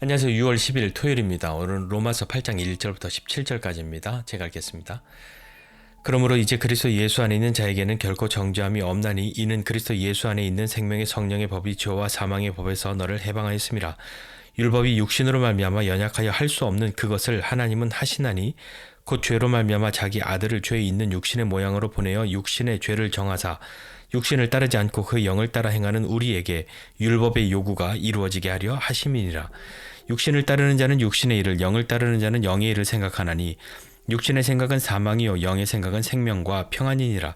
안녕하세요. 6월 10일 토요일입니다. 오늘은 로마서 8장 1절부터 17절까지입니다. 제가 읽겠습니다. 그러므로 이제 그리스도 예수 안에 있는 자에게는 결코 정죄함이 없나니 이는 그리스도 예수 안에 있는 생명의 성령의 법이 죄와 사망의 법에서 너를 해방하였음이라. 율법이 육신으로 말미암아 연약하여 할 수 없는 그것을 하나님은 하시나니 곧 죄로 말미암아 자기 아들을 죄에 있는 육신의 모양으로 보내어 육신의 죄를 정하사 육신을 따르지 않고 그 영을 따라 행하는 우리에게 율법의 요구가 이루어지게 하려 하심이니라. 육신을 따르는 자는 육신의 일을, 영을 따르는 자는 영의 일을 생각하나니 육신의 생각은 사망이요 영의 생각은 생명과 평안이니라.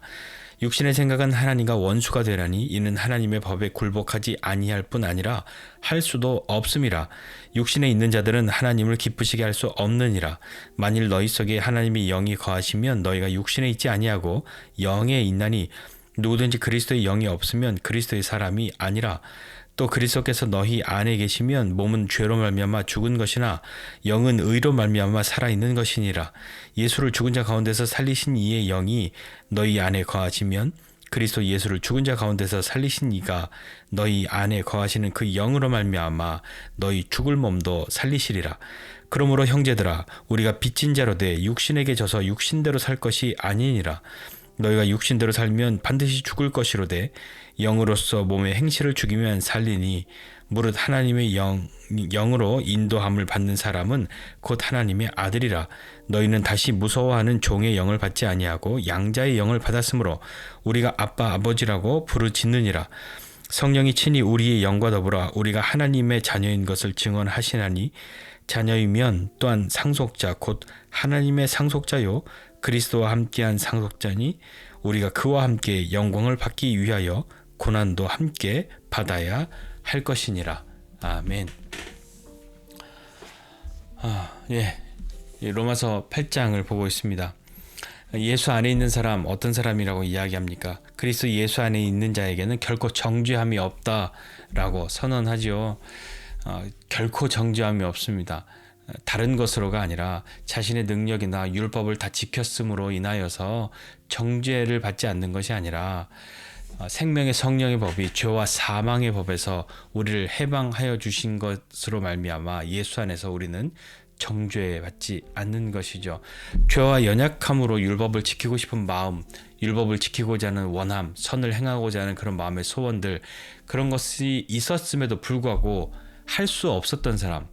육신의 생각은 하나님과 원수가 되라니 이는 하나님의 법에 굴복하지 아니할 뿐 아니라 할 수도 없음이라. 육신에 있는 자들은 하나님을 기쁘시게 할 수 없느니라. 만일 너희 속에 하나님의 영이 거하시면 너희가 육신에 있지 아니하고 영에 있나니 누구든지 그리스도의 영이 없으면 그리스도의 사람이 아니라. 또 그리스도께서 너희 안에 계시면 몸은 죄로 말미암아 죽은 것이나 영은 의로 말미암아 살아있는 것이니라. 예수를 죽은 자 가운데서 살리신 이의 영이 너희 안에 거하시면 그리스도 예수를 죽은 자 가운데서 살리신 이가 너희 안에 거하시는 그 영으로 말미암아 너희 죽을 몸도 살리시리라. 그러므로 형제들아 우리가 빚진 자로 돼 육신에게 져서 육신대로 살 것이 아니니라. 너희가 육신대로 살면 반드시 죽을 것이로되 영으로서 몸의 행실을 죽이면 살리니 무릇 하나님의 영으로 인도함을 받는 사람은 곧 하나님의 아들이라. 너희는 다시 무서워하는 종의 영을 받지 아니하고 양자의 영을 받았으므로 우리가 아빠 아버지라고 부르짖느니라. 성령이 친히 우리의 영과 더불어 우리가 하나님의 자녀인 것을 증언하시나니 자녀이면 또한 상속자 곧 하나님의 상속자요 그리스도와 함께한 상속자니 우리가 그와 함께 영광을 받기 위하여 고난도 함께 받아야 할 것이니라. 아멘. 로마서 8장을 보고 있습니다. 예수 안에 있는 사람 어떤 사람이라고 이야기합니까? 그리스도 예수 안에 있는 자에게는 결코 정죄함이 없다라고 선언하지요. 결코 정죄함이 없습니다. 다른 것으로가 아니라 자신의 능력이나 율법을 다 지켰음으로 인하여서 정죄를 받지 않는 것이 아니라 생명의 성령의 법이 죄와 사망의 법에서 우리를 해방하여 주신 것으로 말미암아 예수 안에서 우리는 정죄받지 않는 것이죠. 죄와 연약함으로 율법을 지키고 싶은 마음, 율법을 지키고자 하는 원함, 선을 행하고자 하는 그런 마음의 소원들, 그런 것이 있었음에도 불구하고 할 수 없었던 사람,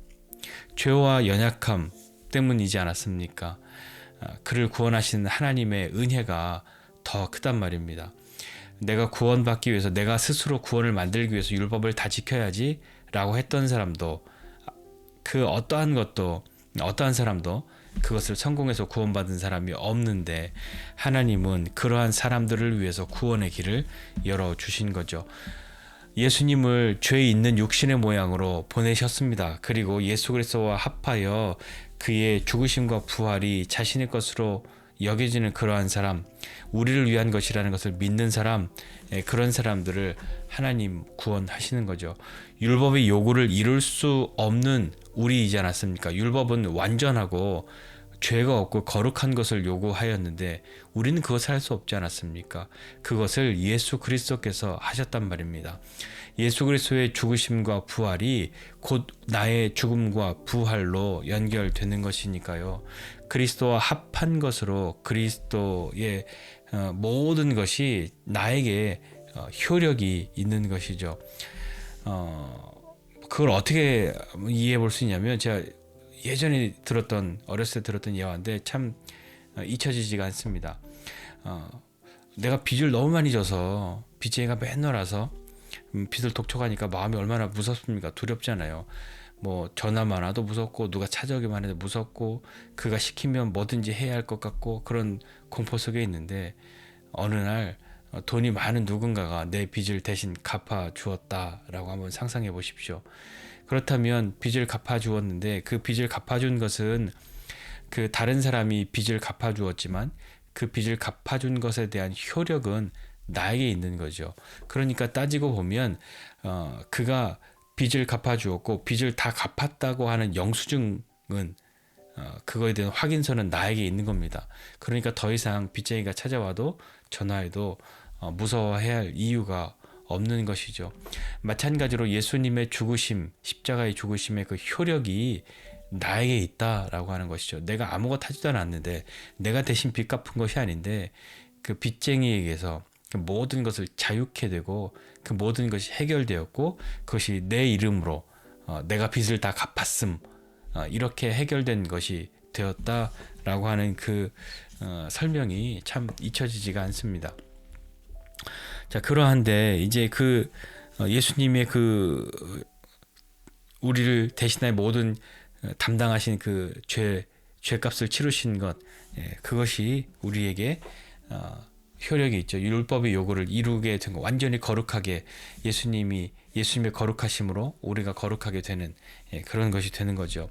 죄와 연약함 때문이지 않았습니까? 그를 구원하시는 하나님의 은혜가 더 크단 말입니다. 내가 구원받기 위해서, 내가 스스로 구원을 만들기 위해서 율법을 다 지켜야지 라고 했던 사람도, 그 어떠한 사람도 그것을 성공해서 구원받은 사람이 없는데 하나님은 그러한 사람들을 위해서 구원의 길을 열어주신 거죠. 예수님을 죄 있는 육신의 모양으로 보내셨습니다. 그리고 예수 그리스도와 합하여 그의 죽으심과 부활이 자신의 것으로 여겨지는 그러한 사람, 우리를 위한 것이라는 것을 믿는 사람, 그런 사람들을 하나님 구원하시는 거죠. 율법의 요구를 이룰 수 없는 우리이지 않았습니까? 율법은 완전하고 죄가 없고 거룩한 것을 요구하였는데 우리는 그것을 할 수 없지 않았습니까? 그것을 예수 그리스도께서 하셨단 말입니다. 예수 그리스도의 죽으심과 부활이 곧 나의 죽음과 부활로 연결되는 것이니까요. 그리스도와 합한 것으로 그리스도의 모든 것이 나에게 효력이 있는 것이죠. 그걸 어떻게 이해해 볼 수 있냐면, 제가 예전에 어렸을 때 들었던 예화인데 참 잊혀지지가 않습니다. 내가 빚을 너무 많이 져서 빚쟁이가 맨날 와서 빚을 독촉하니까 마음이 얼마나 무섭습니까? 두렵잖아요. 뭐 전화만 와도 무섭고 누가 찾아오기만 해도 무섭고 그가 시키면 뭐든지 해야 할 것 같고 그런 공포 속에 있는데, 어느 날 돈이 많은 누군가가 내 빚을 대신 갚아 주었다라고 한번 상상해 보십시오. 그렇다면 빚을 갚아 주었는데 그 빚을 갚아 준 것은 그 다른 사람이 빚을 갚아 주었지만 그 빚을 갚아 준 것에 대한 효력은 나에게 있는 거죠. 그러니까 따지고 보면 그가 빚을 갚아 주었고 빚을 다 갚았다고 하는 영수증은 그거에 대한 확인서는 나에게 있는 겁니다. 그러니까 더 이상 빚쟁이가 찾아와도 전화해도 무서워해야 할 이유가 없는 것이죠. 마찬가지로 예수님의 죽으심, 십자가의 죽으심의 그 효력이 나에게 있다라고 하는 것이죠. 내가 아무것도 하지도 않았는데, 내가 대신 빚 갚은 것이 아닌데 그 빚쟁이에게서 그 모든 것을 자유케 되고 그 모든 것이 해결되었고 그것이 내 이름으로 내가 빚을 다 갚았음, 이렇게 해결된 것이 되었다라고 하는 그 설명이 참 잊혀지지가 않습니다. 자, 그러한데 이제 그 예수님의 그 우리를 대신하여 모든 담당하신 그 죄값을 치르신 것, 그것이 우리에게 효력이 있죠. 율법의 요구를 이루게 된 것, 완전히 거룩하게 예수님의 거룩하심으로 우리가 거룩하게 되는 그런 것이 되는 거죠.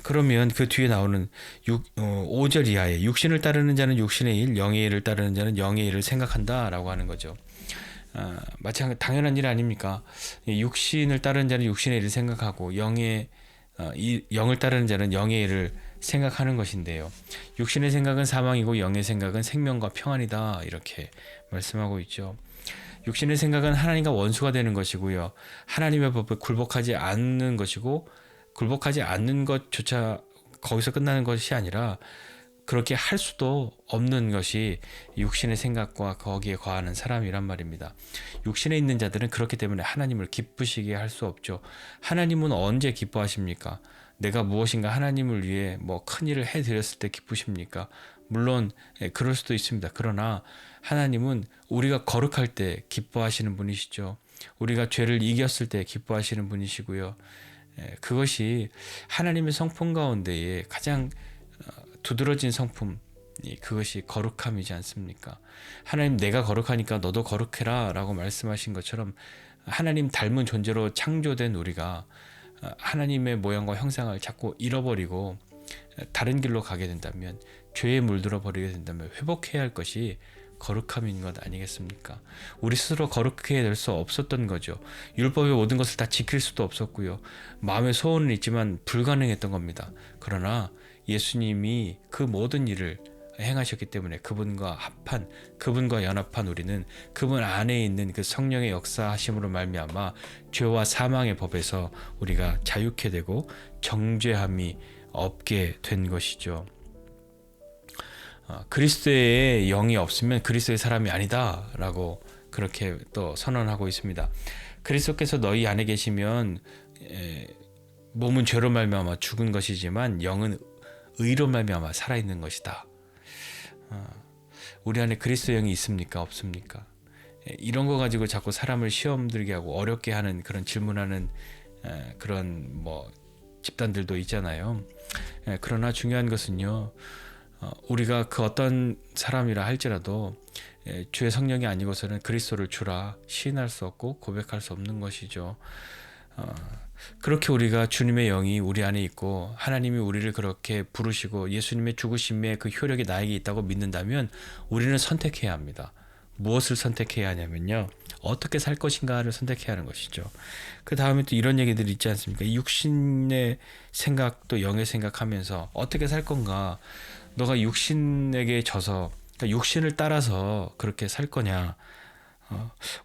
그러면 그 뒤에 나오는 5절 이하에 육신을 따르는 자는 육신의 일, 영의 일을 따르는 자는 영의 일을 생각한다라고 하는 거죠. 마찬가지 당연한 일 아닙니까? 육신을 따르는 자는 육신의 일을 생각하고 영을 따르는 자는 영의 일을 생각하는 것인데요. 육신의 생각은 사망이고 영의 생각은 생명과 평안이다, 이렇게 말씀하고 있죠. 육신의 생각은 하나님과 원수가 되는 것이고요. 하나님의 법에 굴복하지 않는 것이고, 굴복하지 않는 것조차 거기서 끝나는 것이 아니라 그렇게 할 수도 없는 것이 육신의 생각과 거기에 거하는 사람이란 말입니다. 육신에 있는 자들은 그렇기 때문에 하나님을 기쁘시게 할 수 없죠. 하나님은 언제 기뻐하십니까? 내가 무엇인가 하나님을 위해 뭐 큰 일을 해드렸을 때 기쁘십니까? 물론 그럴 수도 있습니다. 그러나 하나님은 우리가 거룩할 때 기뻐하시는 분이시죠. 우리가 죄를 이겼을 때 기뻐하시는 분이시고요. 그것이 하나님의 성품 가운데에 가장 두드러진 성품, 그것이 거룩함이지 않습니까? 하나님, 내가 거룩하니까 너도 거룩해라 라고 말씀하신 것처럼 하나님 닮은 존재로 창조된 우리가 하나님의 모양과 형상을 자꾸 잃어버리고 다른 길로 가게 된다면, 죄에 물들어 버리게 된다면 회복해야 할 것이 거룩함인 것 아니겠습니까? 우리 스스로 거룩해야 될 수 없었던 거죠. 율법의 모든 것을 다 지킬 수도 없었고요. 마음의 소원은 있지만 불가능했던 겁니다. 그러나 예수님이 그 모든 일을 행하셨기 때문에 그분과 연합한 우리는 그분 안에 있는 그 성령의 역사하심으로 말미암아 죄와 사망의 법에서 우리가 자유케 되고 정죄함이 없게 된 것이죠. 그리스도의 영이 없으면 그리스도의 사람이 아니다 라고 그렇게 또 선언하고 있습니다. 그리스도께서 너희 안에 계시면 몸은 죄로 말미암아 죽은 것이지만 영은 의로 말미암아 살아있는 것이다. 우리 안에 그리스도 영이 있습니까? 없습니까? 이런 거 가지고 자꾸 사람을 시험 들게 하고 어렵게 하는 그런 질문하는 그런 집단들도 있잖아요. 그러나 중요한 것은요, 우리가 그 어떤 사람이라 할지라도 주의 성령이 아니고서는 그리스도를 주라 시인할 수 없고 고백할 수 없는 것이죠. 그렇게 우리가 주님의 영이 우리 안에 있고 하나님이 우리를 그렇게 부르시고 예수님의 죽으심의 그 효력이 나에게 있다고 믿는다면 우리는 선택해야 합니다. 무엇을 선택해야 하냐면요, 어떻게 살 것인가를 선택해야 하는 것이죠. 그 다음에 또 이런 얘기들이 있지 않습니까? 육신의 생각 또 영의 생각하면서 어떻게 살 건가, 너가 육신에게 져서, 그러니까 육신을 따라서 그렇게 살 거냐.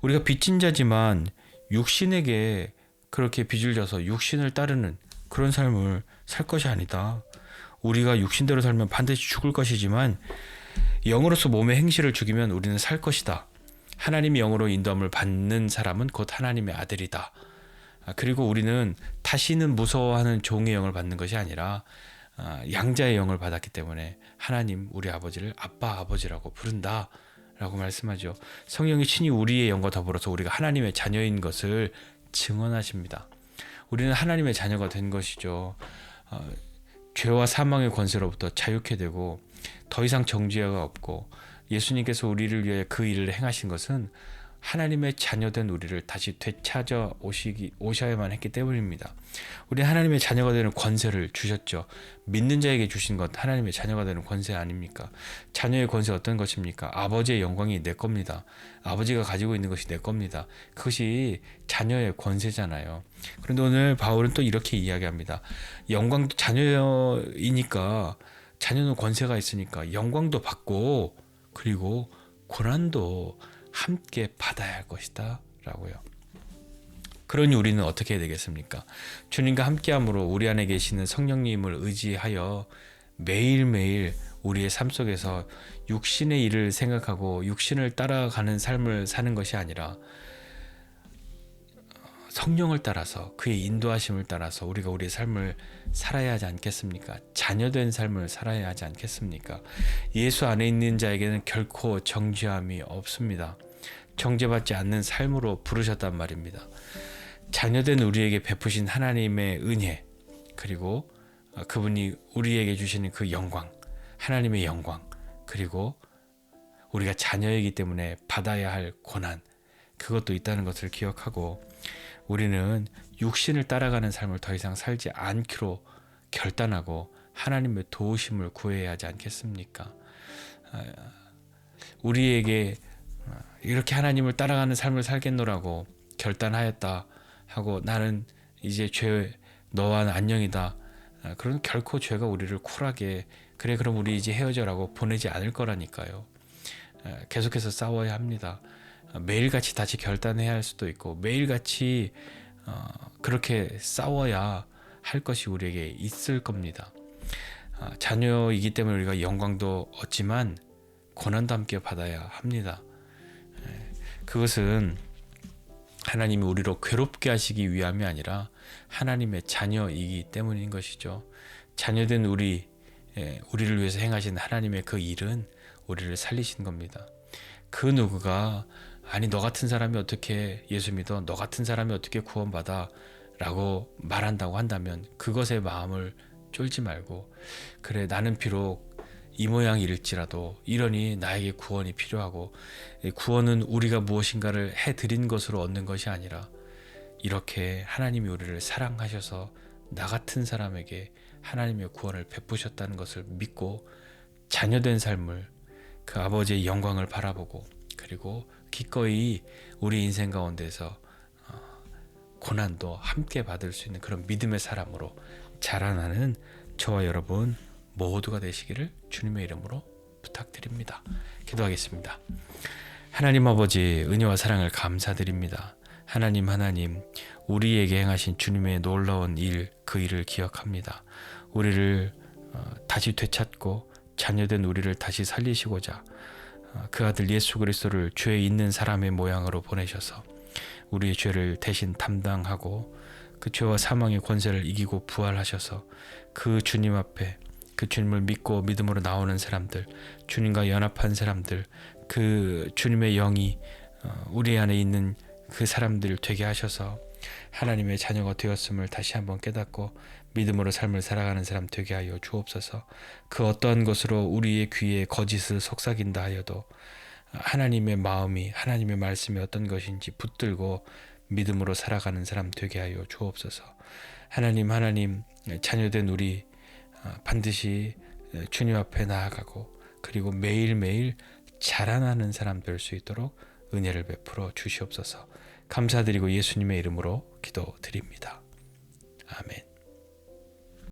우리가 빚진 자지만 육신에게 그렇게 빚을 져서 육신을 따르는 그런 삶을 살 것이 아니다. 우리가 육신대로 살면 반드시 죽을 것이지만 영으로서 몸의 행실을 죽이면 우리는 살 것이다. 하나님의 영으로 인도함을 받는 사람은 곧 하나님의 아들이다. 그리고 우리는 다시는 무서워하는 종의 영을 받는 것이 아니라 양자의 영을 받았기 때문에 하나님 우리 아버지를 아빠 아버지라고 부른다 라고 말씀하죠. 성령이 친히 우리의 영과 더불어서 우리가 하나님의 자녀인 것을 증언하십니다. 우리는 하나님의 자녀가 된 것이죠. 죄와 사망의 권세로부터 자유케 되고 더 이상 정죄가 없고, 예수님께서 우리를 위해 그 일을 행하신 것은 하나님의 자녀된 우리를 다시 되찾아 오셔야만 했기 때문입니다. 우리 하나님의 자녀가 되는 권세를 주셨죠. 믿는 자에게 주신 것, 하나님의 자녀가 되는 권세 아닙니까? 자녀의 권세 어떤 것입니까? 아버지의 영광이 내 겁니다. 아버지가 가지고 있는 것이 내 겁니다. 그것이 자녀의 권세잖아요. 그런데 오늘 바울은 또 이렇게 이야기합니다. 영광도 자녀이니까, 자녀는 권세가 있으니까 영광도 받고 그리고 고난도 함께 받아야 할 것이다 라고요. 그러니 우리는 어떻게 해야 되겠습니까? 주님과 함께함으로 우리 안에 계시는 성령님을 의지하여 매일매일 우리의 삶 속에서 육신의 일을 생각하고 육신을 따라가는 삶을 사는 것이 아니라 성령을 따라서 그의 인도하심을 따라서 우리가 우리의 삶을 살아야 하지 않겠습니까? 자녀된 삶을 살아야 하지 않겠습니까? 예수 안에 있는 자에게는 결코 정죄함이 없습니다. 정죄받지 않는 삶으로 부르셨단 말입니다. 자녀된 우리에게 베푸신 하나님의 은혜, 그리고 그분이 우리에게 주시는 그 영광, 하나님의 영광, 그리고 우리가 자녀이기 때문에 받아야 할 고난, 그것도 있다는 것을 기억하고 우리는 육신을 따라가는 삶을 더 이상 살지 않기로 결단하고 하나님의 도우심을 구해야 하지 않겠습니까? 우리에게 이렇게 하나님을 따라가는 삶을 살겠노라고 결단하였다 하고 나는 이제 죄 너와는 안녕이다. 그런 결코 죄가 우리를 쿨하게 그래 그럼 우리 이제 헤어져라고 보내지 않을 거라니까요. 계속해서 싸워야 합니다. 매일같이 다시 결단해야 할 수도 있고 매일같이 그렇게 싸워야 할 것이 우리에게 있을 겁니다. 자녀이기 때문에 우리가 영광도 얻지만 고난도 함께 받아야 합니다. 그것은 하나님이 우리로 괴롭게 하시기 위함이 아니라 하나님의 자녀이기 때문인 것이죠. 자녀된 우리를 위해서 행하신 하나님의 그 일은 우리를 살리신 겁니다. 그 누구가 아니 너 같은 사람이 어떻게 예수 믿어? 너 같은 사람이 어떻게 구원받아? 라고 말한다고 한다면 그것에 마음을 쫄지 말고 그래 나는 비록 이 모양일지라도 이러니 나에게 구원이 필요하고 구원은 우리가 무엇인가를 해드린 것으로 얻는 것이 아니라 이렇게 하나님이 우리를 사랑하셔서 나 같은 사람에게 하나님의 구원을 베푸셨다는 것을 믿고 자녀된 삶을 그 아버지의 영광을 바라보고 그리고 기꺼이 우리 인생 가운데서 고난도 함께 받을 수 있는 그런 믿음의 사람으로 자라나는 저와 여러분 모두가 되시기를 주님의 이름으로 부탁드립니다. 기도하겠습니다. 하나님 아버지 은혜와 사랑을 감사드립니다. 하나님 우리에게 행하신 주님의 놀라운 일, 그 일을 기억합니다. 우리를 다시 되찾고 자녀된 우리를 다시 살리시고자 그 아들 예수 그리스도를 죄 있는 사람의 모양으로 보내셔서 우리의 죄를 대신 담당하고 그 죄와 사망의 권세를 이기고 부활하셔서 그 주님 앞에 그 주님을 믿고 믿음으로 나오는 사람들, 주님과 연합한 사람들, 그 주님의 영이 우리 안에 있는 그 사람들 되게 하셔서 하나님의 자녀가 되었음을 다시 한번 깨닫고 믿음으로 삶을 살아가는 사람 되게 하여 주옵소서. 그 어떠한 것으로 우리의 귀에 거짓을 속삭인다 하여도 하나님의 마음이 하나님의 말씀이 어떤 것인지 붙들고 믿음으로 살아가는 사람 되게 하여 주옵소서. 하나님 자녀된 우리 반드시 주님 앞에 나아가고 그리고 매일매일 자라나는 사람 될 수 있도록 은혜를 베풀어 주시옵소서. 감사드리고 예수님의 이름으로 기도드립니다. 아멘.